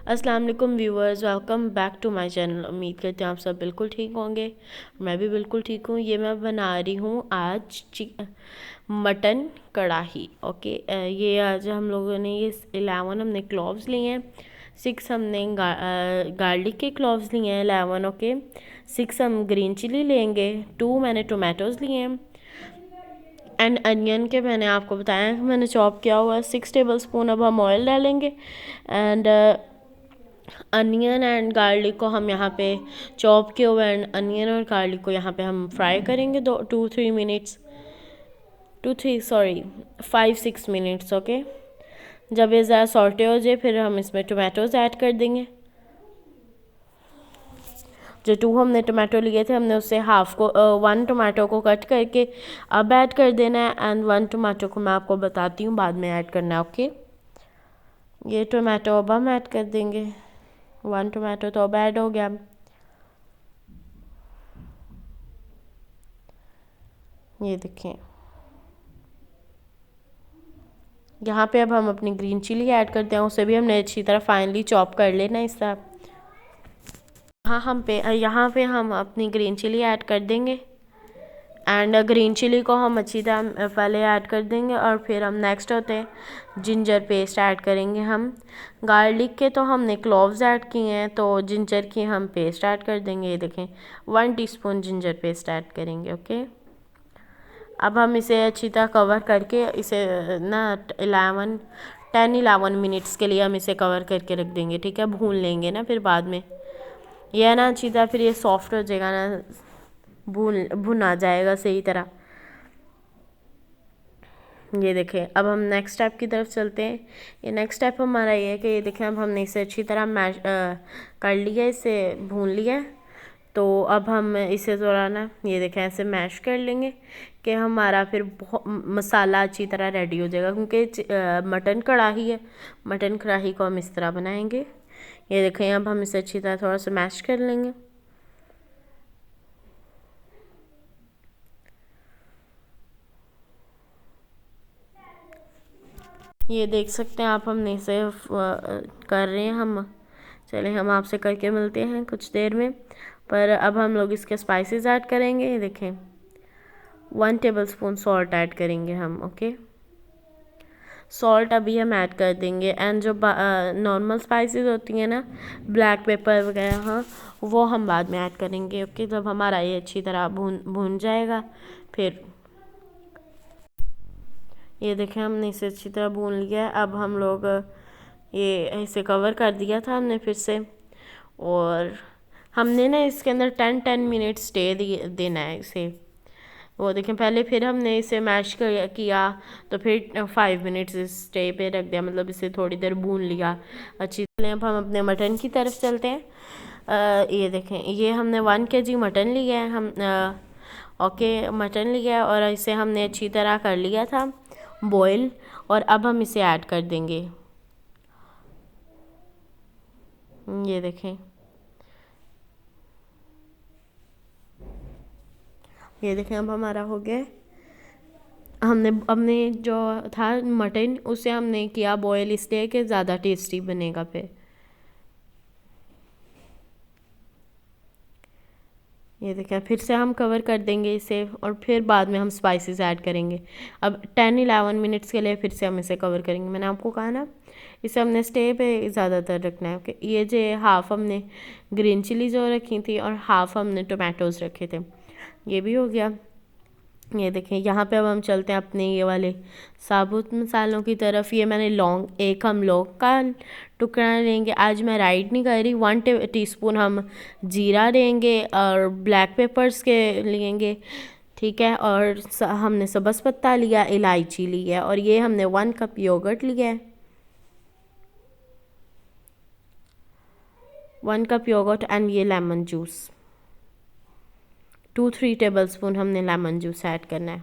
अस्सलाम वालेकुम viewers, welcome back to my channel. उम्मीद करते हैं आप सब बिल्कुल ठीक होंगे। मैं भी बिल्कुल ठीक हूँ। ये मैं बना रही हूँ आज मटन कढ़ाई। ओके, ये आज हम लोगों ने ये 11 हमने क्लोव्स लिए हैं, 6 हमने गार्लिक के क्लोव्स लिए हैं 11। ओके, 6 हम ग्रीन चिली लेंगे, 2 मैंने टोमेटोज़ लिए हैं एंड अनियन के मैंने आपको बताया कि मैंने चॉप किया हुआ है 6 टेबल स्पून। अब हम ऑयल डालेंगे एंड अनियन एंड गार्लिक को हम यहाँ पे चॉप किए हुए एंड अनियन और गार्लिक को यहाँ पे हम फ्राई करेंगे 2-3 मिनट्स, 5-6 मिनट्स। ओके, जब ये ज़रा सॉटे हो जाए फिर हम इसमें टोमेटोज़ ऐड कर देंगे। जो 2 हमने टोमेटो लिए थे हमने उससे हाफ को 1 टोमेटो को कट करके अब ऐड कर देना है एंड 1 टोमेटो को मैं आपको बताती हूँ बाद में ऐड करना है। ओके, ये टोमेटो अब हम ऐड कर देंगे। 1 टोमेटो तो अब ऐड हो गया। ये देखें, यहाँ पे अब हम अपनी ग्रीन चिली ऐड करते हैं, उसे भी हमने अच्छी तरह फाइनली चॉप कर लेना इस तरह। यहाँ पे हम अपनी ग्रीन चिली ऐड कर देंगे एंड ग्रीन चिली को हम अच्छी तरह पहले ऐड कर देंगे और फिर हम नेक्स्ट होते हैं जिंजर पेस्ट ऐड करेंगे हम। गार्लिक के तो हमने क्लोव्स ऐड किए हैं तो जिंजर की हम पेस्ट ऐड कर देंगे। ये देखें, 1 टीस्पून जिंजर पेस्ट ऐड करेंगे। ओके, अब हम इसे अच्छी तरह कवर करके इसे ना 11 मिनट्स के लिए हम इसे कवर करके रख देंगे। ठीक है, भून लेंगे ना फिर बाद में, यह है ना अच्छी तरह फिर ये सॉफ्ट हो जाएगा ना, भुना जाएगा सही तरह। ये देखें, अब हम नेक्स्ट स्टेप की तरफ चलते हैं। ये नेक्स्ट स्टेप हमारा ये है कि ये देखें अब हमने इसे अच्छी तरह मैश कर लिया, इसे भून लिया। तो अब हम इसे ज़रा ना ये देखें ऐसे मैश कर लेंगे कि हमारा फिर बहुत मसाला अच्छी तरह रेडी हो जाएगा, क्योंकि मटन कढ़ाई है। मटन कढ़ाई को हम इस तरह बनाएंगे। ये देखें, अब हम इसे अच्छी तरह थोड़ा सा मैश कर लेंगे। ये देख सकते हैं आप, हमने इसे कर रहे हैं हम। चलें हम आपसे करके मिलते हैं कुछ देर में। पर अब हम लोग इसके स्पाइसेस ऐड करेंगे। ये देखें, 1 टेबल स्पून सॉल्ट ऐड करेंगे हम। ओके, सॉल्ट अभी हम ऐड कर देंगे एंड जो नॉर्मल स्पाइसेस होती हैं ना, ब्लैक पेपर वगैरह, हाँ वो हम बाद में ऐड करेंगे। ओके, जब हमारा ये अच्छी तरह भून जाएगा फिर। ये देखें, हमने इसे अच्छी तरह भून लिया है। अब हम लोग ये इसे कवर कर दिया था हमने फिर से, और हमने ना इसके अंदर 10-10 मिनट स्टे देना है इसे। वो देखें, पहले फिर हमने इसे मैश किया तो फिर 5 मिनट्स स्टे पे रख दिया, मतलब इसे थोड़ी देर भून लिया अच्छी तरह। अब हम अपने मटन की तरफ चलते हैं। ये देखें, ये हमने 1 kg मटन लिया है हम। ओके, मटन लिया है और इसे हमने अच्छी तरह कर लिया था बॉयल, और अब हम इसे ऐड कर देंगे। ये देखें, ये देखें अब हमारा हो गया। हमने हमने जो था मटन उसे हमने किया बॉयल इसलिए कि ज़्यादा टेस्टी बनेगा फिर। ये देखें, फिर से हम कवर कर देंगे इसे और फिर बाद में हम स्पाइसेस ऐड करेंगे। अब 10-11 मिनट्स के लिए फिर से हम इसे कवर करेंगे। मैंने आपको कहा ना, इसे हमने स्टे पे ज़्यादातर रखना है। ओके, ये जो हाफ़ हमने ग्रीन चिली जो रखी थी और हाफ़ हमने टोमेटोज़ रखे थे, ये भी हो गया। ये देखें, यहाँ पे अब हम चलते हैं अपने ये वाले साबुत मसालों की तरफ। ये मैंने लौंग, एक हम लौंग का टुकड़ा लेंगे। आज मैं राइड नहीं कर रही। 1 टीस्पून हम जीरा लेंगे और ब्लैक पेपर्स के लेंगे। ठीक है, और हमने सब्ज़ पत्ता लिया, इलायची ली है, और ये हमने 1 कप योगर्ट लिया है। 1 कप योगर्ट एंड ये लेमन जूस, 2-3 टेबल स्पून हमने लेमन जूस ऐड करना है।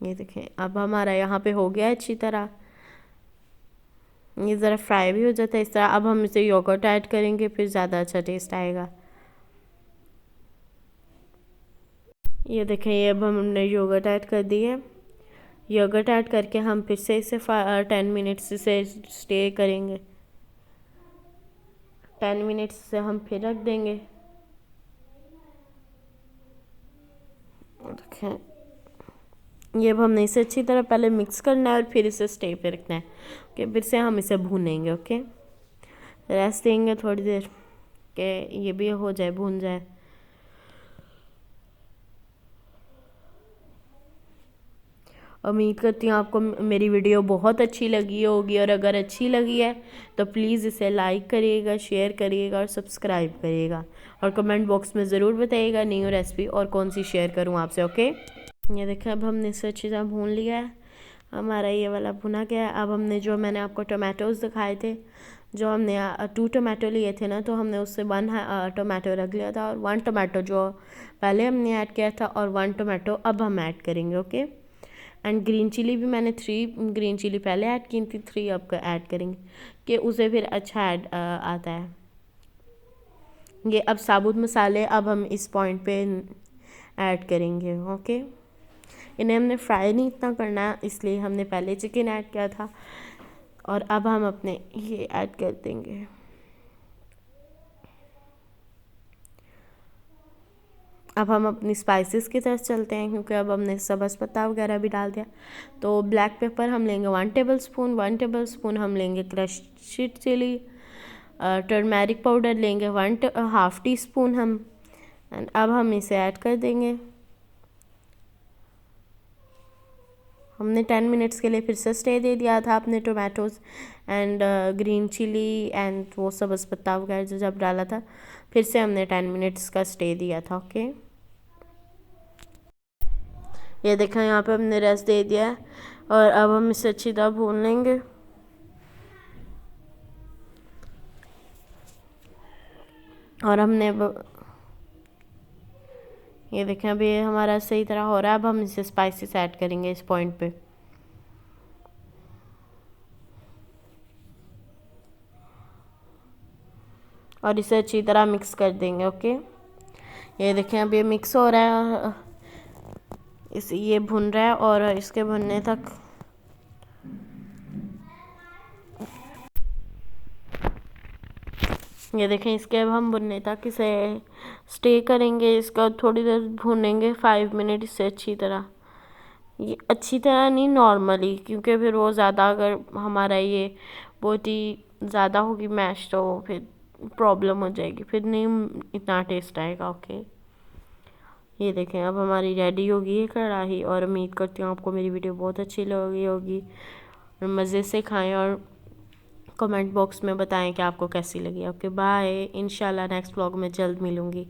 ये देखें, अब हमारा यहाँ पे हो गया अच्छी तरह। ये ज़रा फ्राई भी हो जाता है इस तरह। अब हम इसे योगर्ट ऐड करेंगे, फिर ज़्यादा अच्छा टेस्ट आएगा। ये देखें, ये अब हमने योगर्ट ऐड कर दी है। योगर्ट ऐड करके हम फिर से इसे 10 मिनट्स से स्टे करेंगे। 10 मिनट्स से हम फिर रख देंगे। देखें, ये अब हमने इसे अच्छी तरह पहले मिक्स करना है और फिर इसे स्टे पे रखना है। ओके, फिर से हम इसे भूनेंगे। ओके, रेस्ट देंगे थोड़ी देर के ये भी हो जाए, भून जाए। उम्मीद करती हूँ आपको मेरी वीडियो बहुत अच्छी लगी होगी, और अगर अच्छी लगी है तो प्लीज़ इसे लाइक करिएगा, शेयर करिएगा और सब्सक्राइब करिएगा, और कमेंट बॉक्स में ज़रूर बताइएगा न्यू रेसिपी और कौन सी शेयर करूँ आपसे। ओके, ये देखें, अब हमने इसे अच्छी तरह भून लिया है, हमारा ये वाला भुना गया है। अब हमने जो मैंने आपको टोमेटोज़ दिखाए थे, जो हमने 2 टोमेटो लिए थे ना, तो हमने उससे 1 टोमेटो रख लिया था, और 1 टोमेटो जो पहले हमने ऐड किया था, और 1 टोमेटो अब हम ऐड करेंगे। ओके, एंड ग्रीन चिली भी मैंने 3 ग्रीन चिली पहले ऐड की थी, 3 अब ऐड करेंगे कि उसे फिर अच्छा ऐड आता है। ये अब साबुत मसाले अब हम इस पॉइंट पे ऐड करेंगे। ओके, इन्हें हमने फ्राई नहीं इतना करना है, इसलिए हमने पहले चिकन ऐड किया था, और अब हम अपने ये ऐड कर देंगे। अब हम अपनी स्पाइसेस की तरफ चलते हैं, क्योंकि अब हमने सब्ज़ पत्ता वगैरह भी डाल दिया। तो ब्लैक पेपर हम लेंगे 1 टेबलस्पून, 1 टेबलस्पून हम लेंगे क्रश्ड चिली, टर्मेरिक पाउडर लेंगे 1/2 टीस्पून हम, एंड अब हम इसे ऐड कर देंगे। हमने 10 मिनट्स के लिए फिर से स्टे दे दिया था अपने tomatoes and green chilli and वो सब्ज़ पत्ता वगैरह जो जब डाला था, फिर से हमने 10 मिनट्स का स्टे दिया था। ओके, ये देखा, यहाँ पे हमने रेस्ट दे दिया है, और अब हम इसे अच्छी तरह भून लेंगे। और हमने ये देखें, अभी हमारा सही तरह हो रहा है। अब हम इसे स्पाइसेस ऐड करेंगे इस पॉइंट पे। और इसे अच्छी तरह मिक्स कर देंगे। ओके, ये देखें, अब ये मिक्स हो रहा है, और ये भुन रहा है, और इसके भुनने तक ये देखें, इसके अब हम भुनने तक इसे स्टे करेंगे, इसका थोड़ी देर भूनेंगे 5 मिनट इससे अच्छी तरह। ये अच्छी तरह नहीं, नॉर्मली, क्योंकि फिर वो ज़्यादा अगर हमारा ये बहुत ही ज़्यादा होगी मैश तो फिर प्रॉब्लम हो जाएगी, फिर नहीं इतना टेस्ट आएगा। ओके, ये देखें, अब हमारी रेडी होगी ये कढ़ाई, और उम्मीद करती हूँ आपको मेरी वीडियो बहुत अच्छी लगी होगी, और मज़े से खाएं, और कमेंट बॉक्स में बताएं कि आपको कैसी लगी। ओके, बाय, इंशाल्लाह नेक्स्ट व्लॉग में जल्द मिलूँगी।